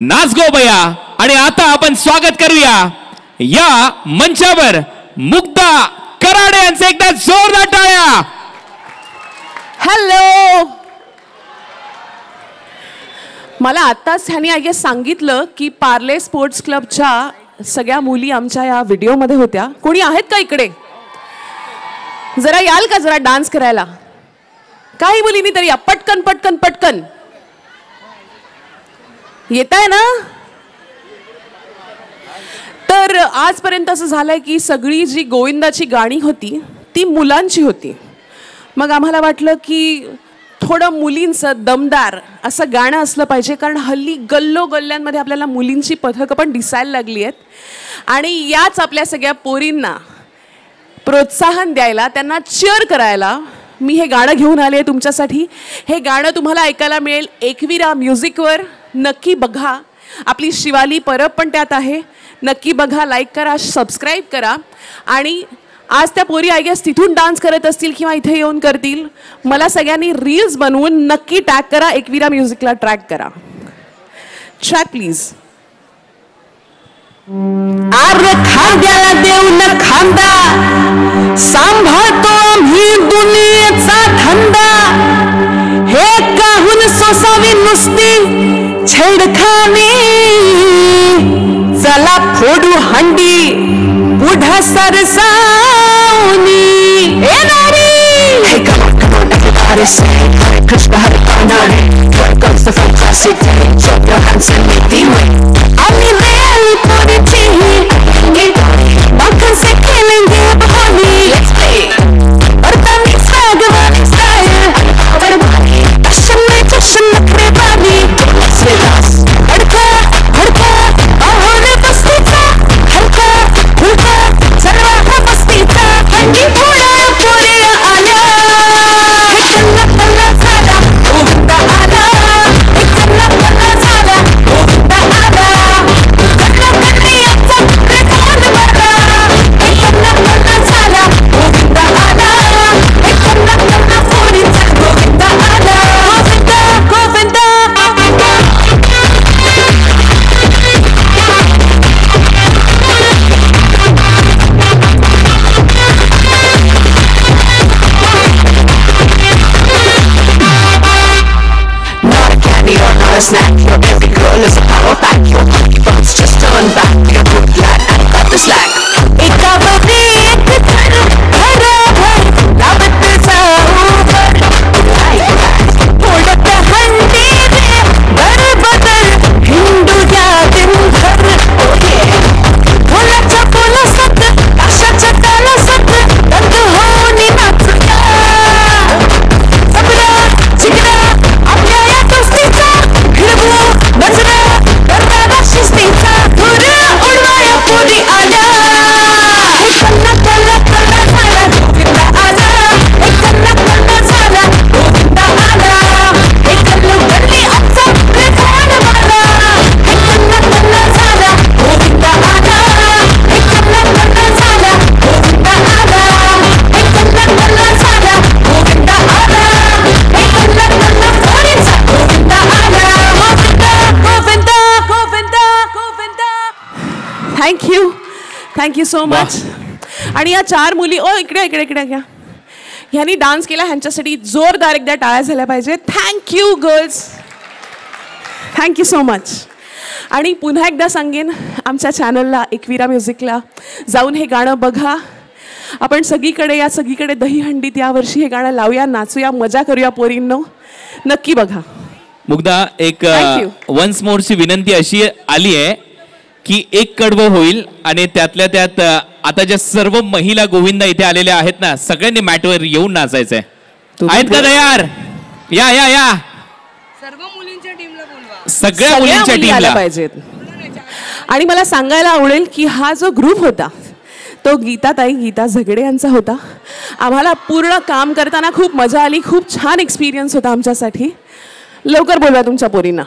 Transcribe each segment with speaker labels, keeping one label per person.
Speaker 1: नाच गो बया. आणि आता आपण स्वागत करूया या मंचावर मुग्धा कराडे यांचे एकदा जोरदार टाळ्या.
Speaker 2: हॅलो, मला आताच ह्यानी आय गेस सांगितलं की पार्ले स्पोर्ट्स क्लबच्या सगळ्या मुली आमच्या या व्हिडिओमध्ये होत्या. कोणी आहेत का इकडे? जरा याल का जरा डान्स करायला? काही मुलींनी तरी या. पटकन पटकन पटकन येत आहे ना? तर आजपर्यंत असं झालंय की सगळी जी गोविंदाची गाणी होती ती मुलांची होती. मग आम्हाला वाटलं की थोडं मुलींचं दमदार असं गाणं असलं पाहिजे, कारण हल्ली गल्लोगल्ल्यांमध्ये आपल्याला मुलींची पथकं पण दिसायला लागली आहेत. आणि याच आपल्या सगळ्या पोरींना प्रोत्साहन द्यायला, त्यांना चीअर करायला मी हे गाणं घेऊन आले तुमच्यासाठी. हे गाणं तुम्हाला ऐकायला मिळेल एकविरा म्युझिकवर. नक्की बघा. आपली शिवाली परब पण त्यात आहे. नक्की बघा, लाईक करा, सबस्क्राईब करा. आणि आज त्या पोरी आय गेस तिथून डान्स करत असतील किंवा इथे येऊन करतील. मला सगळ्यांनी रील्स बनवून नक्की टॅग करा, एकविरा म्युझिकला ट्रॅक करा. Track please.
Speaker 3: आर खांद्याला देऊ न खांदा, सांभाळतो आम्ही दुनियेचा धंदा. हे काहून सोसावी नुसती छेडखानी, चला फोडू हंडी पुढा सरसावनी. Hey, come on, everybody say Hare Krishna, Hare Krishna, here comes the fantastic day. Jump your hands and make the way. आम्ही रेल पोरीची बांधून से खेलेंगे अब होली. Let's play. बरतानी सागवानी style, बरबानी जश्न में जश्न नखरेबानी. Let's relax. हडका हडका आहोने बस्तीचा, हलका फुलका सर्व हा बस्तीचा. हंडी फोडा पोऱ्या आल्या, हे कल्ला कल्ला झाला गोविंदा आला. हे कल्ला कल्ला झाला गोविंदा आला. कल्ला कल्लियाचा रेखान बरा, हे कल्ला कल्ला झाला गोविंदा आला. हे कल्ला कल्ला पोरीचा गोविंदा आला. Govinda Govinda. Not a candy or not a snack, your every girl is a power pack. Your monkey bounce, just turn back. You're a good lad and you got the slack. एकावरी एक धर भराभर लावत जाऊवर. फोडत हंडी रे बरबदर, हिंडूया दिनभर. बोलाच्या बोलासत, आशाच्या तालासत, दंग होऊनी नाचूया. सबरा जिगरा आपल्या या दोस्तीचा, फिरवू नजरा करणारा शिस्तीचा. धूर उडवाया पोरी आल्या, हे कल्ला कल्ला कल्ला झाला गोविंदा आला. हे कल्ला कल्ला झाला गोविंदा आला. हे कल्लू गल्ली आमचा रेखान वाला. हे कल्ला कल्ला झाला गोविंदा आला. हे कल्ला कल्ला झाला गोविंदा आला. हे कल्ला कल्ला झाला गोविंदा आला. हे कल्ला कल्ला पोरीचा गोविंदा आला. Govinda Govinda Govinda.
Speaker 2: Thank you, thank you so much. आणि या चार मुली, ओ इकडे इकडे इकडे घ्या, ह्यांनी डान्स केला, ह्यांच्यासाठी जोरदार एकदा टाळ्या झाल्या पाहिजे. Thank you girls, thank you so much. आणि पुन्हा एकदा सांगेन, आमच्या चॅनलला एकविरा म्युझिकला जाऊन हे गाणं बघा. आपण सगळीकडे या सगळीकडे दहीहंडीत यावर्षी हे गाणं लावूया, नाचूया, मजा करूया पोरींनो. नक्की बघा.
Speaker 1: मुग्धा, एक
Speaker 2: Thank you.
Speaker 1: वन्स मोरची विनंती अशी आली आहे की एक कडवं होईल आणि त्यातल्या त्यात आता ज्या सर्व महिला गोविंदा इथे आलेल्या आहेत ना, सगळ्यांनी मॅटवर येऊन नाचायचंय. आहेत का तयार? या या या.
Speaker 4: सर्व मुलींच्या टीमला बोलवा.
Speaker 1: सगळ्या
Speaker 2: सगळ्या
Speaker 1: मुलींच्या
Speaker 2: मुली आल्या
Speaker 1: टीमला.
Speaker 2: पाहिजेत. आणि मला सांगायला आवडेल की हा जो ग्रुप होता तो गीता झगडे यांचा होता. आम्हाला पूर्ण काम करताना खूप मजा आली, खूप छान एक्सपिरियन्स होता आमच्यासाठी. लवकर बोलवा तुमच्या पोरींना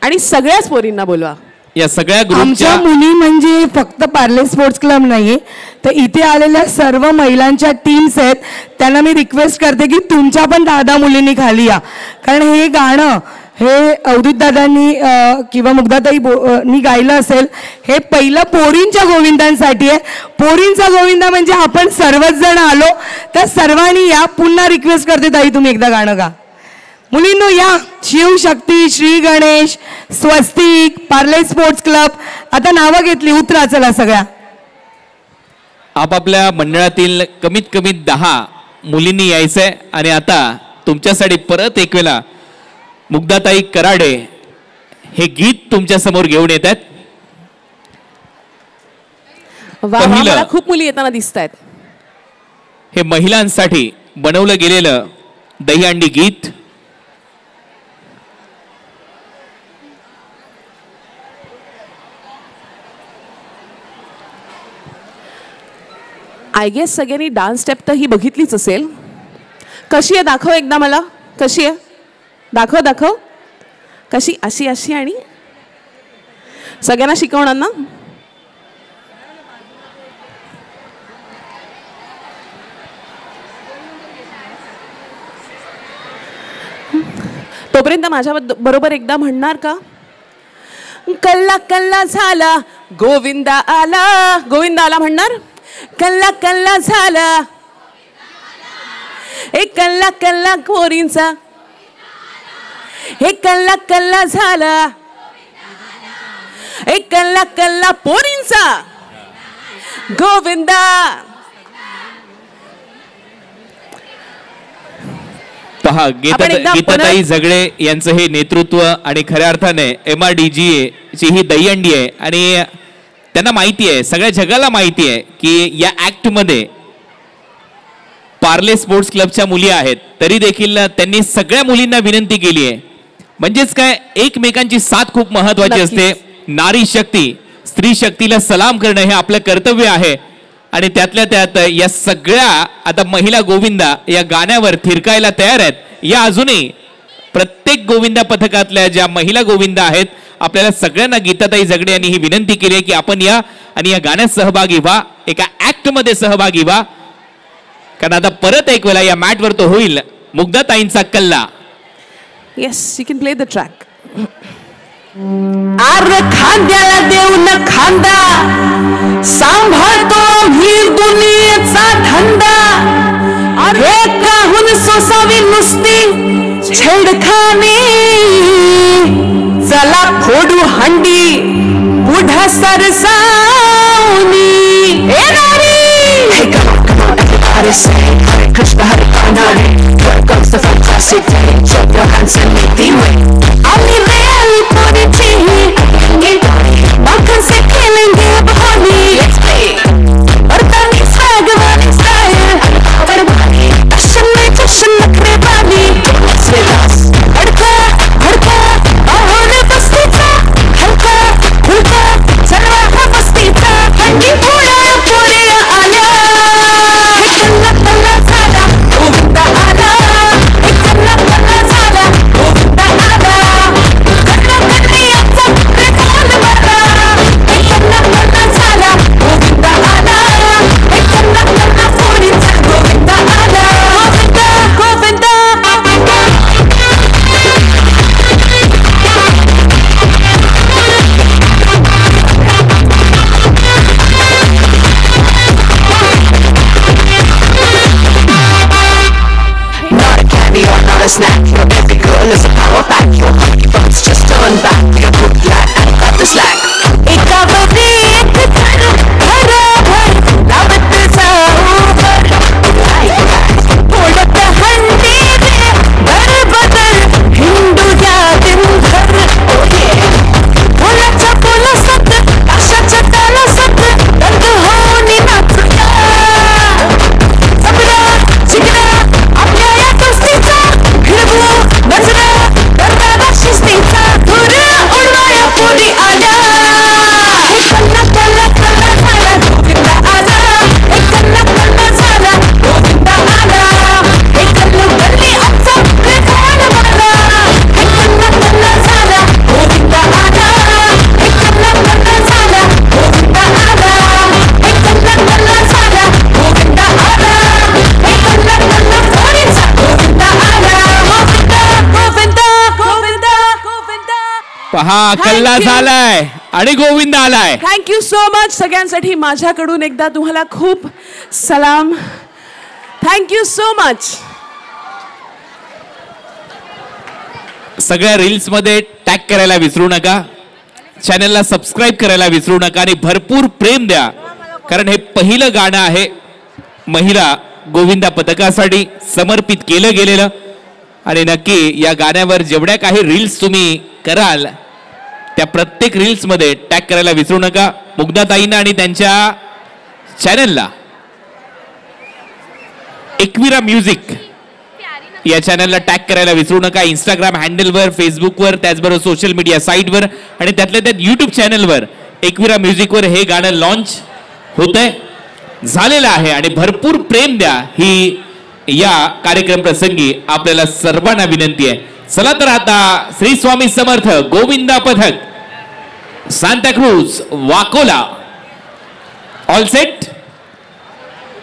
Speaker 2: आणि सगळ्याच पोरींना बोलवा.
Speaker 1: या सगळ्या
Speaker 5: आमच्या
Speaker 1: ग्रुपच्या
Speaker 5: मुली म्हणजे फक्त पार्ले स्पोर्ट्स क्लब नाहीये, तर इथे आलेल्या सर्व महिलांच्या टीम्स आहेत. त्यांना मी रिक्वेस्ट करते की तुमच्या पण 10 मुलींनी खाली या, कारण हे गाणं हे अवधूत दादांनी किंवा मुग्धाताई नी गायलं असेल. हे पहिलं पोरींच्या गोविंदांसाठी आहे. पोरींचा गोविंदा म्हणजे आपण सर्वच जण आलो तर सर्वांनी या. पुन्हा रिक्वेस्ट करते ताई तुम्ही एकदा गाणं गा. मुलींनो या. शिवशक्ती, श्री गणेश, स्वस्तिक, पार्ले स्पोर्ट्स क्लब. आता नावं घेतली, उतरा चला सगळ्या.
Speaker 1: आपापल्या मंडळातील कमीत कमी 10 मुलींनी यायचंय. आणि आता तुमच्यासाठी परत एक वेळा मुग्धाताई कराडे हे गीत तुमच्या समोर घेऊन येत आहेत.
Speaker 2: मला खूप मुली येताना दिसत आहेत.
Speaker 1: हे महिलांसाठी बनवलं गेलेलं दहीहंडी गीत.
Speaker 2: आय गेस सगळ्यांनी डान्स स्टेप तर ही बघितलीच असेल. कशी आहे दाखव एकदा मला. कशी आहे दाखव दाखव. कशी अशी अशी आणि सगळ्यांना शिकवणार ना. तोपर्यंत माझ्या बरोबर एकदा म्हणणार का. कल्ला कल्ला झाला गोविंदा आला. गोविंदा आला म्हणणार. कल्ला कल्ला झाला. एक कल्ला कल्ला पोरींचा. एक कल्ला कल्ला झाला. एक कल्ला कल्ला पोरींचा गोविंदा.
Speaker 1: पहा गीताताई झगडे यांचं हे नेतृत्व आणि खऱ्या अर्थाने MRDGA ची ही दहीहंडी आहे. आणि त्यांना माहिती आहे, सगळ्या जगाला माहिती आहे की या ऍक्ट मध्ये पार्ले स्पोर्ट्स क्लबच्या मुली आहेत. तरी देखील त्यांनी सगळ्या मुलींना विनंती केली आहे. म्हणजेच काय, एकमेकांची साथ खूप महत्वाची असते. नारी शक्ती, स्त्री शक्तीला सलाम करणं हे आपलं कर्तव्य आहे. आणि त्यातल्या त्यात या सगळ्या आता महिला गोविंदा या गाण्यावर थिरकायला तयार आहेत. या अजूनही प्रत्येक गोविंदा पथकातल्या ज्या महिला गोविंदा आहेत, आपल्याला सगळ्यांना गीताताई झगडे यांनी ही विनंती केली आहे की आपण या आणि या गाण्यात सहभागी व्हा, एका ऍक्ट मध्ये सहभागी व्हा. कारण आता परत एक वेळा या मॅटवर तो होईल मुग्धाताईंचा कल्ला.
Speaker 2: Yes, you can play the track.
Speaker 3: आर खांद्याला देऊ न खांदा, सांभाळतो ही दुनियेचा धंदा. अरे काहून सोसावी नुसती छेडखानी. चला फोडू हंडी पुढा सरसावनी. ए नारी, hey come on come on everybody say Hare Krishna Hare Krishna here comes the fantastic day. Show your hands and lead the way. आम्ही रेल पोरीची बाकांचे खेळेंगे अब होली. Let's play बरतानी स्वॅग वाली स्टाईल. बरबानी जश्न में जश्न नखरे वाली. Let's relax अडका भडका आहोन बस्तीचा. हलका फुलका चलवा हा बस्तीचा. हंडी उड्या पोऱ्या आल्या. हे कल्ला कल्ला झाला गोविंदा आला. हे कल्ला कल्ला झाला गोविंदा आला.
Speaker 1: हा कल्ला
Speaker 2: Thank you.
Speaker 1: झालाय आणि गोविंद आलाय.
Speaker 2: थँक्यू सो मच सगळ्यांसाठी माझ्याकडून एकदा तुम्हाला खूप सलाम. Thank you so much.
Speaker 1: सगळ्या रील्स मध्ये टॅग करायला विसरू नका, चॅनलला सबस्क्राईब करायला विसरू नका आणि भरपूर प्रेम द्या, कारण हे पहिलं गाणं आहे महिला गोविंदा पथकासाठी समर्पित केलं गेलेलं. आणि नक्की या गाण्यावर जेवढ्या काही रील्स तुम्ही कराल त्या प्रत्येक रील्स मध्ये टॅग करायला विसरू नका. मुग्धाताईंना आणि त्यांच्या चॅनलला एकविरा म्युझिक या चॅनलला टॅग करायला विसरू नका. इंस्टाग्राम हँडलवर, फेसबुकवर, त्याचबरोबर सोशल मीडिया साईटवर आणि त्यातल्या त्यात युट्यूब चॅनलवर एकविरा म्युझिकवर हे गाणं लॉन्च होतंय, झालेलं आहे. आणि भरपूर प्रेम द्या ही या कार्यक्रम प्रसंगी आपल्याला सर्वांना विनंती आहे. चला तर आता श्री स्वामी समर्थ गोविंदा पथक सांताक्रूज वाकोला ऑल सेट.